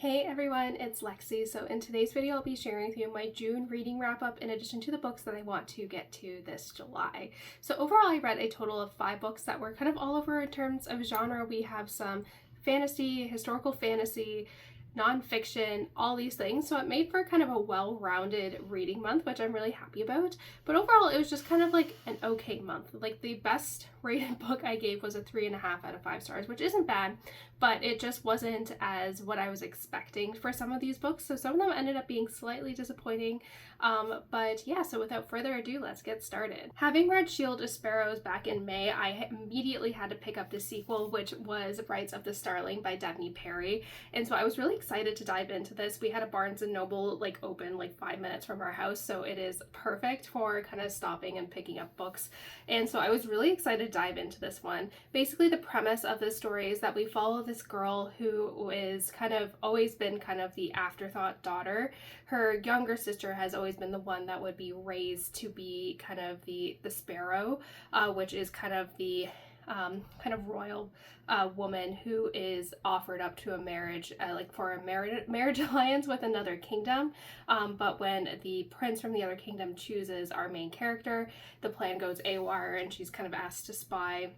Hey everyone, it's Lexi. So in today's video, I'll be sharing with you my June reading wrap up in addition to the books that I want to get to this July. So overall, I read a total of 5 books that were kind of all over in terms of genre. We have some fantasy, historical fantasy, nonfiction, all these things. So it made for kind of a well-rounded reading month, which I'm really happy about. But overall, it was just kind of like an okay month. Like the best rated book I gave was a 3.5 out of 5 stars, which isn't bad, but it just wasn't as what I was expecting for some of these books. So some of them ended up being slightly disappointing. But yeah, so without further ado, let's get started. Having read Shield of Sparrows back in May, I immediately had to pick up the sequel, which was Rites of the Starling by Devney Perry. And so I was really excited to dive into this. We had a Barnes & Noble like open like 5 minutes from our house, so it is perfect for kind of stopping and picking up books. And so I was really excited to dive into this one. Basically, the premise of this story is that we follow this girl who is kind of always been kind of the afterthought daughter. Her younger sister has always been the one that would be raised to be kind of the sparrow, which is kind of the kind of royal woman who is offered up to a marriage, like for a marriage alliance with another kingdom. But when the prince from the other kingdom chooses our main character, the plan goes AWR and she's kind of asked to spy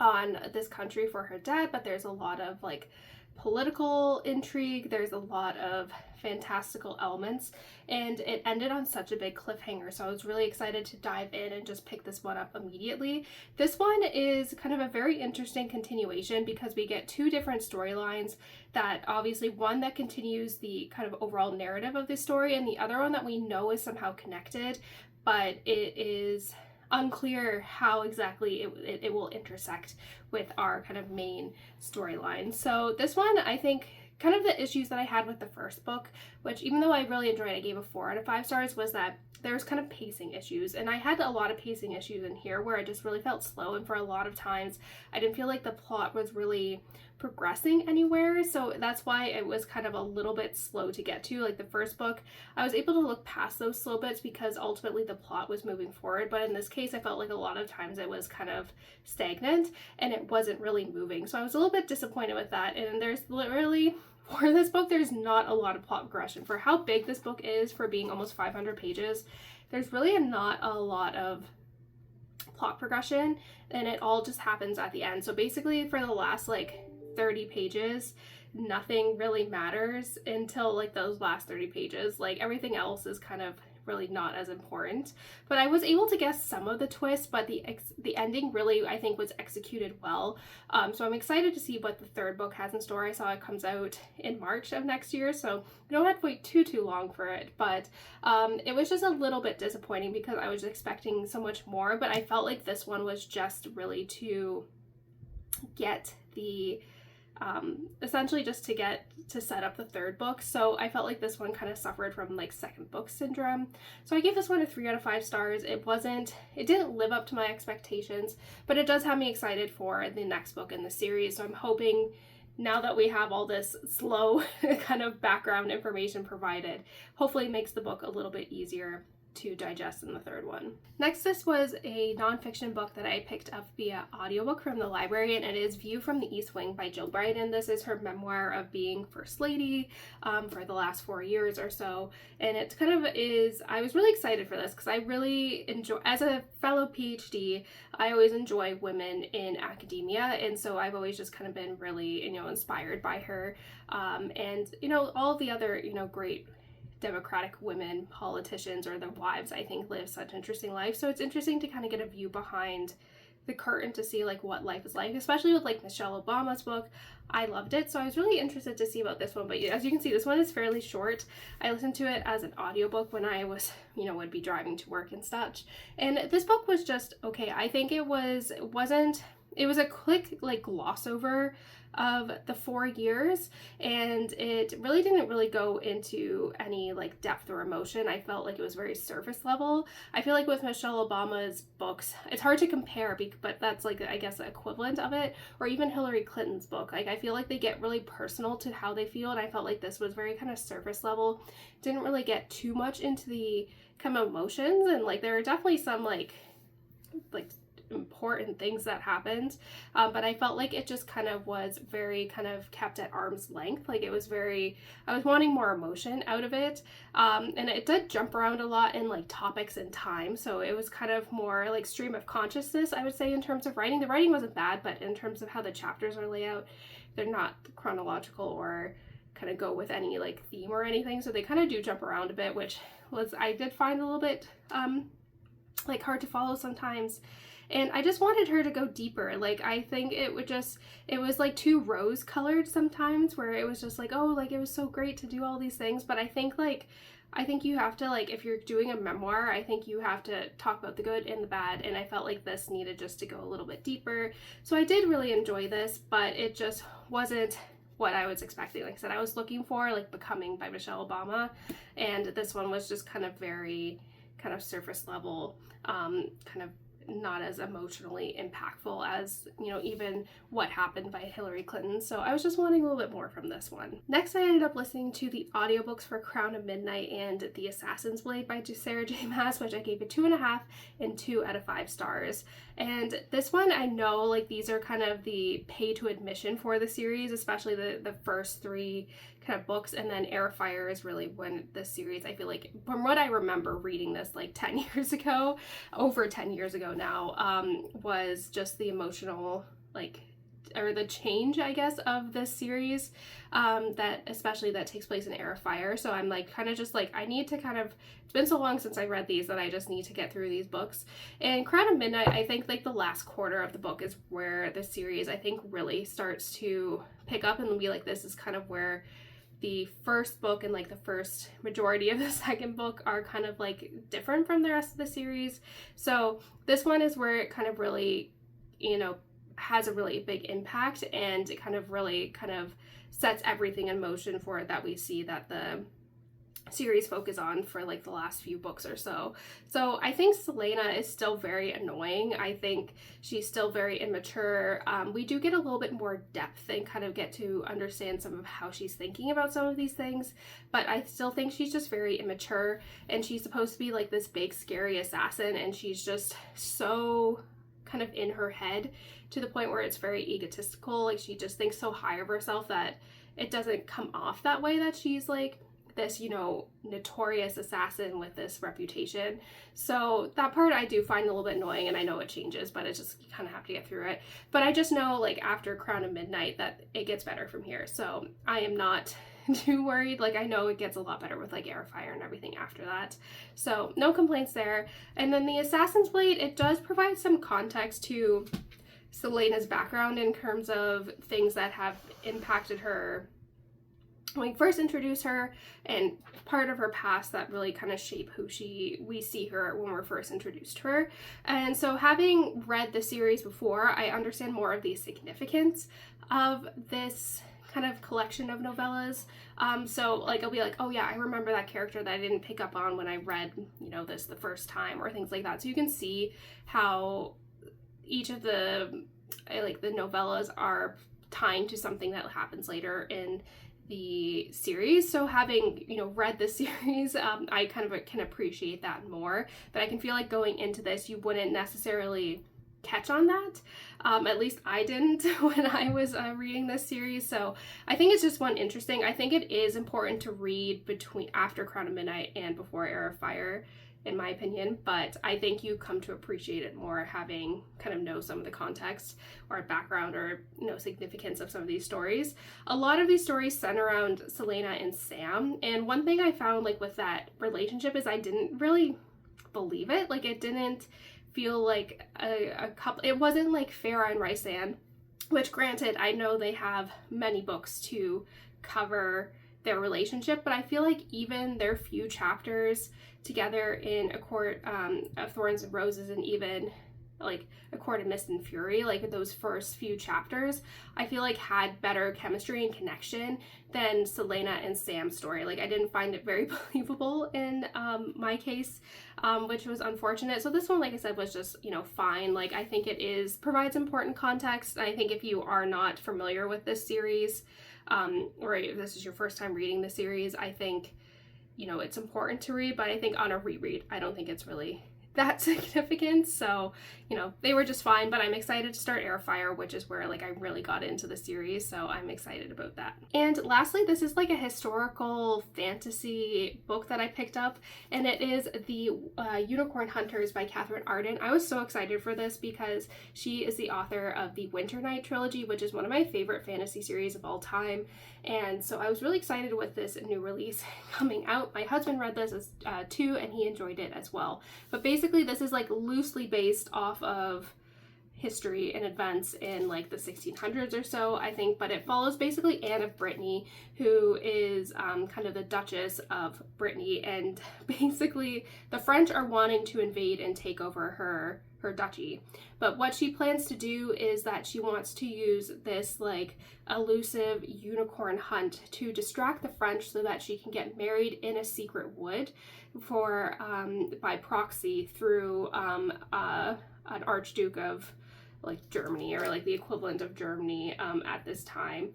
on this country for her dad. But there's a lot of like political intrigue, there's a lot of fantastical elements, and it ended on such a big cliffhanger, so I was really excited to dive in and just pick this one up immediately. This one is kind of a very interesting continuation because we get 2 different storylines, that obviously one that continues the kind of overall narrative of the story, and the other one that we know is somehow connected, but it is unclear how exactly it will intersect with our kind of main storyline. So this one, I think kind of the issues that I had with the first book, which even though I really enjoyed it, I gave a 4 out of 5 stars, was that there was kind of pacing issues, and I had a lot of pacing issues in here where I just really felt slow, and for a lot of times I didn't feel like the plot was really progressing anywhere, so that's why it was kind of a little bit slow to get to. Like the first book, I was able to look past those slow bits because ultimately the plot was moving forward, but in this case I felt like a lot of times it was kind of stagnant and it wasn't really moving, so I was a little bit disappointed with that. And there's literally, for this book, there's not a lot of plot progression. For how big this book is, for being almost 500 pages, there's really not a lot of plot progression, and it all just happens at the end. So basically for the last like 30 pages, nothing really matters until like those last 30 pages. Like everything else is kind of really not as important, but I was able to guess some of the twists, but the ending really, I think, was executed well. So I'm excited to see what the 3rd book has in store. I saw it comes out in March of next year, so we don't have to wait too long for it, but it was just a little bit disappointing because I was expecting so much more, but I felt like this one was just really to get the essentially just to set up the 3rd book. So I felt like this one kind of suffered from like 2nd book syndrome. So I gave this one a 3 out of 5 stars. It didn't live up to my expectations, but it does have me excited for the next book in the series. So I'm hoping, now that we have all this slow kind of background information provided, hopefully it makes the book a little bit easier to digest in the 3rd one. Next, this was a nonfiction book that I picked up via audiobook from the library, and it is View from the East Wing by Jill Bryden. This is her memoir of being First Lady for the last 4 years or so, and it kind of is, I was really excited for this because I really enjoy, as a fellow PhD, I always enjoy women in academia, and so I've always just kind of been really, inspired by her, and, all the other, great Democratic women politicians or their wives, I think, live such interesting lives. So it's interesting to kind of get a view behind the curtain to see like what life is like, especially with like Michelle Obama's book. I loved it, so I was really interested to see about this one. But as you can see, this one is fairly short. I listened to it as an audiobook when I was, would be driving to work and such. And this book was just okay. I think it was a quick like gloss over of the 4 years, and it really didn't go into any like depth or emotion. I felt like it was very surface level. I feel like with Michelle Obama's books, it's hard to compare, but that's like, I guess, the equivalent of it, or even Hillary Clinton's book. Like I feel like they get really personal to how they feel, and I felt like this was very kind of surface level, didn't really get too much into the kind of emotions, and like there are definitely some like important things that happened, but I felt like it just kind of was very kind of kept at arm's length. Like, it was very, I was wanting more emotion out of it, and it did jump around a lot in like topics and time, so it was kind of more like stream of consciousness, I would say, in terms of writing. The writing wasn't bad, but in terms of how the chapters are laid out, they're not chronological or kind of go with any like theme or anything, so they kind of do jump around a bit, which was, I did find a little bit like hard to follow sometimes. And I just wanted her to go deeper. Like, I think it was like too rose colored sometimes, where it was just like, oh, like it was so great to do all these things. But I think you have to, like, if you're doing a memoir, I think you have to talk about the good and the bad, and I felt like this needed just to go a little bit deeper. So I did really enjoy this, but it just wasn't what I was expecting. Like I said, I was looking for like Becoming by Michelle Obama, and this one was just kind of very kind of surface level, kind of not as emotionally impactful as, you know, even What Happened by Hillary Clinton. So I was just wanting a little bit more from this one. Next, I ended up listening to the audiobooks for Crown of Midnight and The Assassin's Blade by Sarah J. Maas, which I gave it 2.5 and 2 out of 5 stars. And this one, I know, like, these are kind of the pay to admission for the series, especially the first 3 kind of books, and then Heir Fire is really when the series, I feel like, from what I remember reading this like 10 years ago, over 10 years ago now, was just the emotional, like, or the change, I guess, of this series, that especially that takes place in Heir Fire. So I'm like kind of just like, I need to kind of, it's been so long since I read these that I just need to get through these books. And Crown of Midnight, I think like the last quarter of the book is where the series, I think, really starts to pick up and be like, this is kind of where the first book and like the first majority of the second book are kind of like different from the rest of the series. So this one is where it kind of really, you know, has a really big impact, and it kind of really kind of sets everything in motion for it that we see that the series focus on for like the last few books or so. So I think Selena is still very annoying. I think she's still very immature. We do get a little bit more depth and kind of get to understand some of how she's thinking about some of these things, but I still think she's just very immature, and she's supposed to be like this big scary assassin, and she's just so kind of in her head to the point where it's very egotistical. Like, she just thinks so high of herself that it doesn't come off that way, that she's like this, you know, notorious assassin with this reputation. So that part I do find a little bit annoying, and I know it changes, but it's just, you kind of have to get through it. But I just know, like, after Crown of Midnight that it gets better from here. So I am not too worried. Like, I know it gets a lot better with like Heir Fire and everything after that. So no complaints there. And then the Assassin's Blade, it does provide some context to Selena's background in terms of things that have impacted her when we first introduce her, and part of her past that really kind of shape who we see her when we're first introduced to her. And so, having read the series before, I understand more of the significance of this kind of collection of novellas. So like, I'll be like, oh yeah, I remember that character that I didn't pick up on when I read, you know, this the first time, or things like that. So you can see how each of the like the novellas are tying to something that happens later in the series. So having, you know, read the series, I kind of can appreciate that more, but I can feel like going into this, you wouldn't necessarily catch on that. At least I didn't when I was reading this series. So I think it's just one interesting. I think it is important to read between after Crown of Midnight and before Heir of Fire, in my opinion, but I think you come to appreciate it more having kind of know some of the context or background or, you know, significance of some of these stories. A lot of these stories center around Selena and Sam, and one thing I found like with that relationship is I didn't really believe it. Like, it didn't feel like a couple. It wasn't like Farah and Rysand, which granted, I know they have many books to cover their relationship, but I feel like even their few chapters together in A Court of Thorns and Roses, and even like A Court of Mist and Fury, like those first few chapters, I feel like had better chemistry and connection than Selena and Sam's story. Like, I didn't find it very believable in my case, which was unfortunate. So this one, like I said, was just, you know, fine. Like, I think it provides important context. I think if you are not familiar with this series, or if this is your first time reading the series, I think, you know, it's important to read, but I think on a reread, I don't think it's really that significant, so you know, they were just fine. But I'm excited to start Airfire, which is where like I really got into the series, so I'm excited about that. And lastly, this is like a historical fantasy book that I picked up, and it is the Unicorn Hunters by Katherine Arden. I was so excited for this because she is the author of the Winter Night trilogy, which is one of my favorite fantasy series of all time. And so I was really excited with this new release coming out. My husband read this too, and he enjoyed it as well. But basically this is like loosely based off of history and events in like the 1600s or so, I think, but it follows basically Anne of Brittany, who is kind of the Duchess of Brittany, and basically the French are wanting to invade and take over her duchy. But what she plans to do is that she wants to use this like elusive unicorn hunt to distract the French so that she can get married in a secret wood for by proxy through an Archduke of like Germany, or like the equivalent of Germany at this time.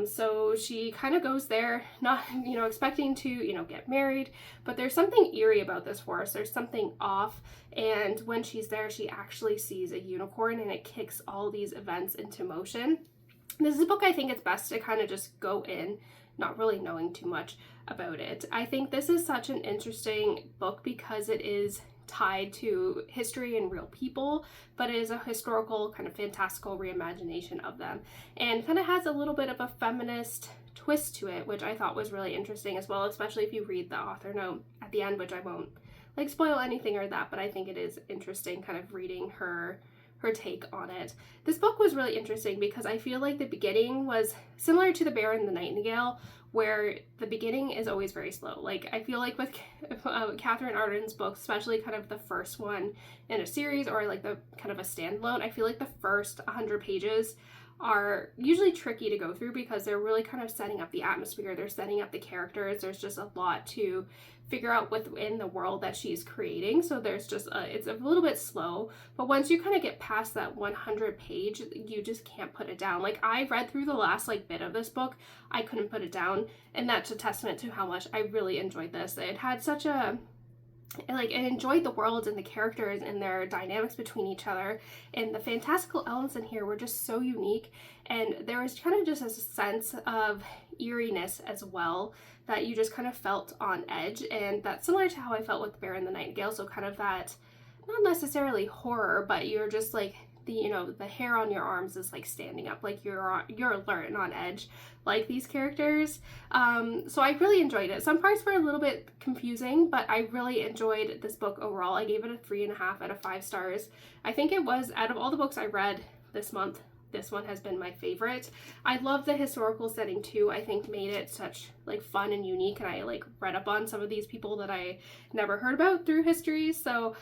So she kind of goes there, not, you know, expecting to, you know, get married, but there's something eerie about this forest. There's something off. And when she's there, she actually sees a unicorn, and it kicks all these events into motion. This is a book I think it's best to kind of just go in, not really knowing too much about it. I think this is such an interesting book because it is tied to history and real people, but it is a historical kind of fantastical reimagination of them, and kind of has a little bit of a feminist twist to it, which I thought was really interesting as well, especially if you read the author note at the end, which I won't like spoil anything or that, but I think it is interesting kind of reading her take on it. This book was really interesting because I feel like the beginning was similar to The Bear and the Nightingale, where the beginning is always very slow. Like I feel like with Katherine Arden's books, especially kind of the first one in a series or like the kind of a standalone, I feel like the first 100 pages are usually tricky to go through because they're really kind of setting up the atmosphere, they're setting up the characters, there's just a lot to figure out within the world that she's creating, so there's just it's a little bit slow. But once you kind of get past that 100 page, you just can't put it down. Like I read through the last like bit of this book, I couldn't put it down, and that's a testament to how much I really enjoyed this. It had such a like, I enjoyed the world and the characters and their dynamics between each other, and the fantastical elements in here were just so unique, and there was kind of just a sense of eeriness as well that you just kind of felt on edge, and that's similar to how I felt with The Bear and the Nightingale. So kind of that, not necessarily horror, but you're just like, the, you know, the hair on your arms is like standing up, like you're alert and on edge like these characters. So I really enjoyed it. Some parts were a little bit confusing, but I really enjoyed this book overall. I gave it a 3.5 out of 5 stars. I think it was, out of all the books I read this month, this one has been my favorite. I love the historical setting too. I think made it such like fun and unique, and I like read up on some of these people that I never heard about through history, so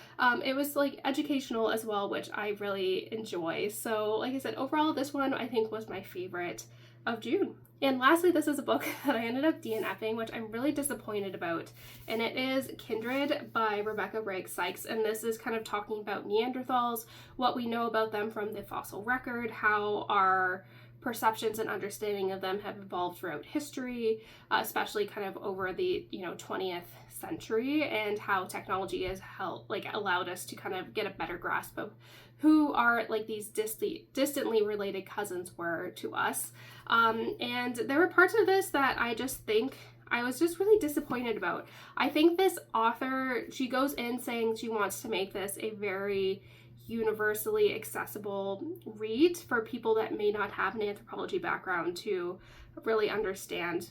it was like educational as well, which I really enjoy. So like I said, overall this one I think was my favorite of June. And lastly, this is a book that I ended up DNFing, which I'm really disappointed about, and it is Kindred by Wragg Sykes, and this is kind of talking about Neanderthals, what we know about them from the fossil record, how our perceptions and understanding of them have evolved throughout history, especially kind of over the 20th century, and how technology has helped, like, allowed us to kind of get a better grasp of who are like these distantly related cousins were to us. And there were parts of this that I just think I was just really disappointed about. I think this author, she goes in saying she wants to make this a very universally accessible read for people that may not have an anthropology background to really understand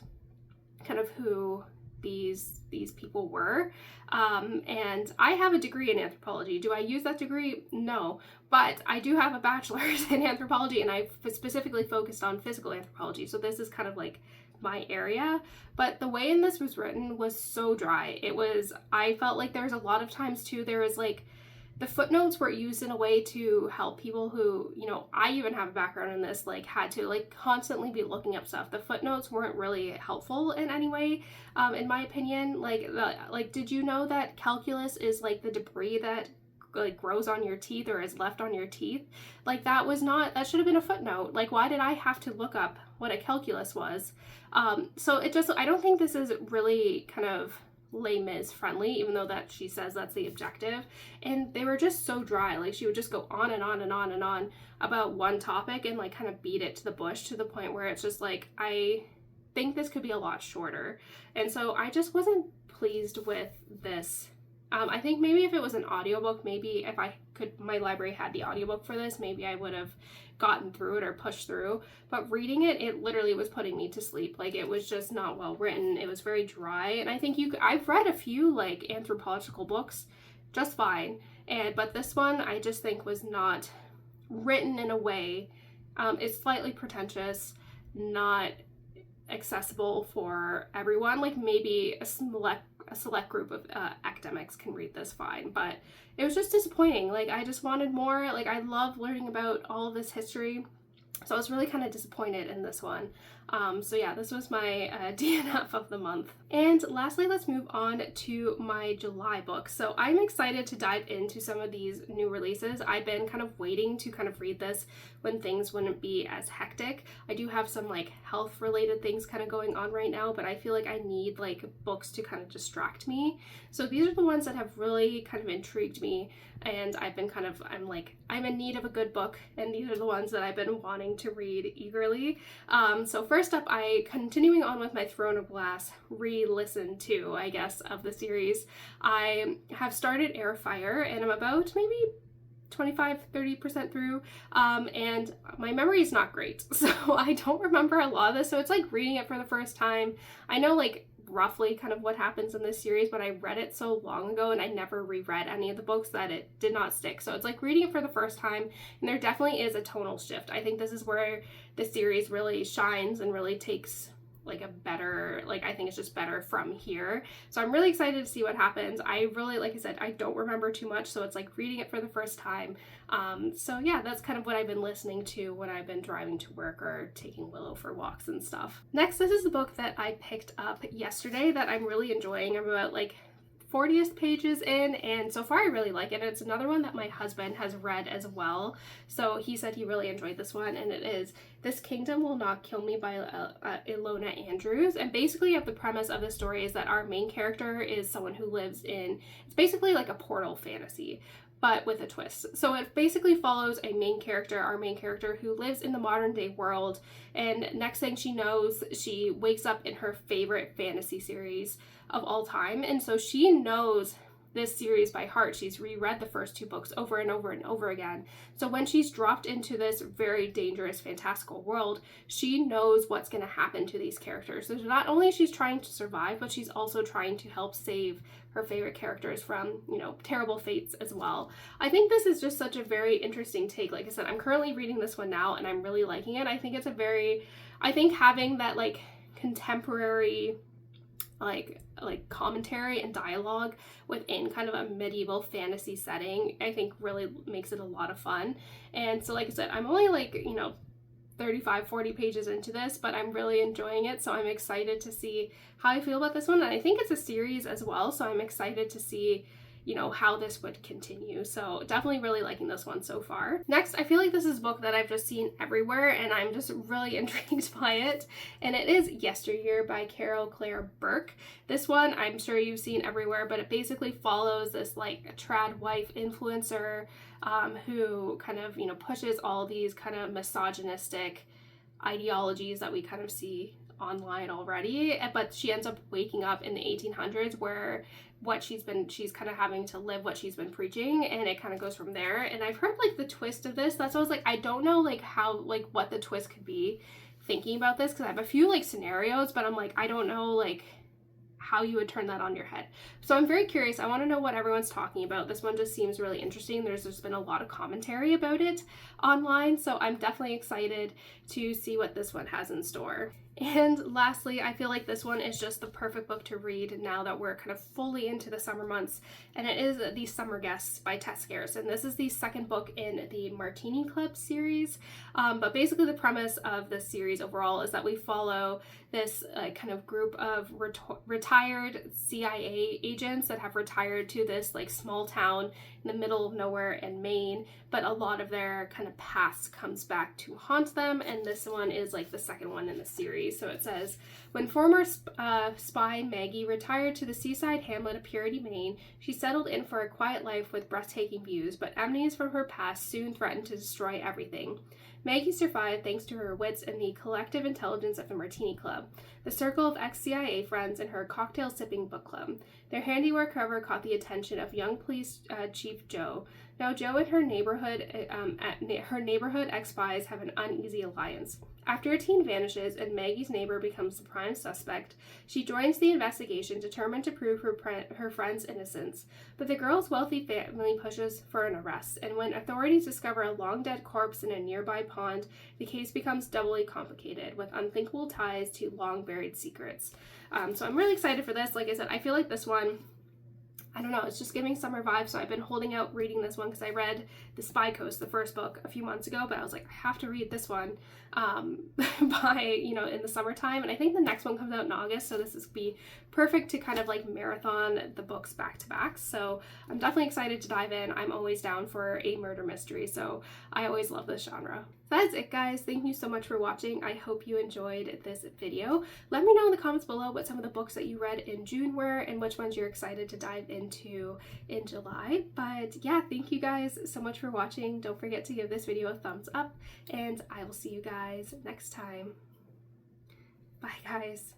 kind of who these people were. And I have a degree in anthropology. Do I use that degree? No, but I do have a bachelor's in anthropology, and I specifically focused on physical anthropology, so this is kind of like my area. But the way in this was written was so dry. I felt like there was a lot of times too, there was like, the footnotes were used in a way to help people who, I even have a background in this, like had to like constantly be looking up stuff. The footnotes weren't really helpful in any way, in my opinion. Like, did you know that calculus is like the debris that like grows on your teeth or is left on your teeth? Like that should have been a footnote. Like, why did I have to look up what a calculus was? So I don't think this is really kind of Les Mis friendly, even though that she says that's the objective. And they were just so dry. Like, she would just go on and on and on and on about one topic and like kind of beat it to the bush, to the point where it's just like, I think this could be a lot shorter. And so I just wasn't pleased with this. I think maybe if it was an audiobook, maybe if my library had the audiobook for this, maybe I would have gotten through it or pushed through. But reading it, it literally was putting me to sleep. Like, it was just not well written. It was very dry. And I think I've read a few like anthropological books just fine. But this one I just think was not written in a way. It's slightly pretentious, not accessible for everyone. Like, maybe a select group of academics can read this fine, but it was just disappointing. Like, I just wanted more. Like, I love learning about all of this history, so I was really kind of disappointed in this one. So yeah, this was my DNF of the month. And lastly, let's move on to my July book. So I'm excited to dive into some of these new releases. I've been kind of waiting to kind of read this when things wouldn't be as hectic. I do have some like health related things kind of going on right now, but I feel like I need like books to kind of distract me. So these are the ones that have really kind of intrigued me, and I'm in need of a good book, and these are the ones that I've been wanting to read eagerly. So first up, continuing on with my Throne of Glass re-listen to, I guess, of the series. I have started Heir, and I'm about maybe 25-30% through, and my memory is not great, so I don't remember a lot of this. So it's like reading it for the first time. I know like roughly kind of what happens in this series, but I read it so long ago and I never reread any of the books that it did not stick. So it's like reading it for the first time, and there definitely is a tonal shift. I think this is where the series really shines and really takes like a better, like, I think it's just better from here. So I'm really excited to see what happens. I really, like I said, I don't remember too much, so it's like reading it for the first time. So yeah, that's kind of what I've been listening to when I've been driving to work or taking Willow for walks and stuff. Next, this is a book that I picked up yesterday that I'm really enjoying. I'm about like 40th pages in, and so far I really like it. It's another one that my husband has read as well, so he said he really enjoyed this one, and it is This Kingdom Will Not Kill Me by Ilona Andrews. And basically the premise of the story is that our main character is someone who lives in, it's basically like a portal fantasy, but with a twist. So it basically follows our main character who lives in the modern day world, and next thing she knows, she wakes up in her favorite fantasy series of all time. And so she knows this series by heart. She's reread the first two books over and over and over again. So when she's dropped into this very dangerous, fantastical world, she knows what's going to happen to these characters. So not only she's trying to survive, but she's also trying to help save her favorite characters from, terrible fates as well. I think this is just such a very interesting take. Like I said, I'm currently reading this one now and I'm really liking it. I think having that like contemporary like commentary and dialogue within kind of a medieval fantasy setting, I think really makes it a lot of fun. And so like I said, I'm only like 35-40 pages into this, but I'm really enjoying it, so I'm excited to see how I feel about this one. And I think it's a series as well, so I'm excited to see how this would continue. So definitely really liking this one so far. Next, I feel like this is a book that I've just seen everywhere and I'm just really intrigued by it. And it is Yesteryear by Carol Claire Burke. This one I'm sure you've seen everywhere, but it basically follows this like trad wife influencer who kind of, pushes all these kind of misogynistic ideologies that we kind of see online already, but she ends up waking up in the 1800s where she's kind of having to live what she's been preaching, and it kind of goes from there. And I've heard like the twist of this, that's why I was like, I don't know like how, like what the twist could be thinking about this, because I have a few like scenarios, but I'm like, I don't know like how you would turn that on your head. So I'm very curious. I want to know what everyone's talking about. This one just seems really interesting. There's just been a lot of commentary about it online, so I'm definitely excited to see what this one has in store. And lastly, I feel like this one is just the perfect book to read now that we're kind of fully into the summer months, and it is The Summer Guests by Tess Garrison. This is the second book in the Martini Club series, but basically the premise of this series overall is that we follow this kind of group of retired CIA agents that have retired to this like small town in the middle of nowhere in Maine, but a lot of their kind of past comes back to haunt them, and this one is like the second one in the series. So it says, when former spy Maggie retired to the seaside hamlet of Purity, Maine, she settled in for a quiet life with breathtaking views, but enmities from her past soon threatened to destroy everything. Maggie survived thanks to her wits and the collective intelligence of the Martini Club, the circle of ex-CIA friends, and her cocktail-sipping book club. Their handiwork, however, caught the attention of young police chief Joe. Now, Joe and her neighborhood ex-spies have an uneasy alliance. After a teen vanishes and Maggie's neighbor becomes the prime suspect, she joins the investigation, determined to prove her friend's innocence. But the girl's wealthy family pushes for an arrest, and when authorities discover a long-dead corpse in a nearby pond, the case becomes doubly complicated, with unthinkable ties to long-buried secrets. So I'm really excited for this. Like I said, I feel like this one, I don't know, it's just giving summer vibes, so I've been holding out reading this one because I read The Spy Coast, the first book, a few months ago, but I was like, I have to read this one by, you know, in the summertime, and I think the next one comes out in August, so this is be perfect to kind of like marathon the books back to back. So I'm definitely excited to dive in. I'm always down for a murder mystery, so I always love this genre. That's it, guys. Thank you so much for watching. I hope you enjoyed this video. Let me know in the comments below what some of the books that you read in June were and which ones you're excited to dive into in July. But yeah, thank you guys so much for watching. Don't forget to give this video a thumbs up, and I will see you guys next time. Bye, guys.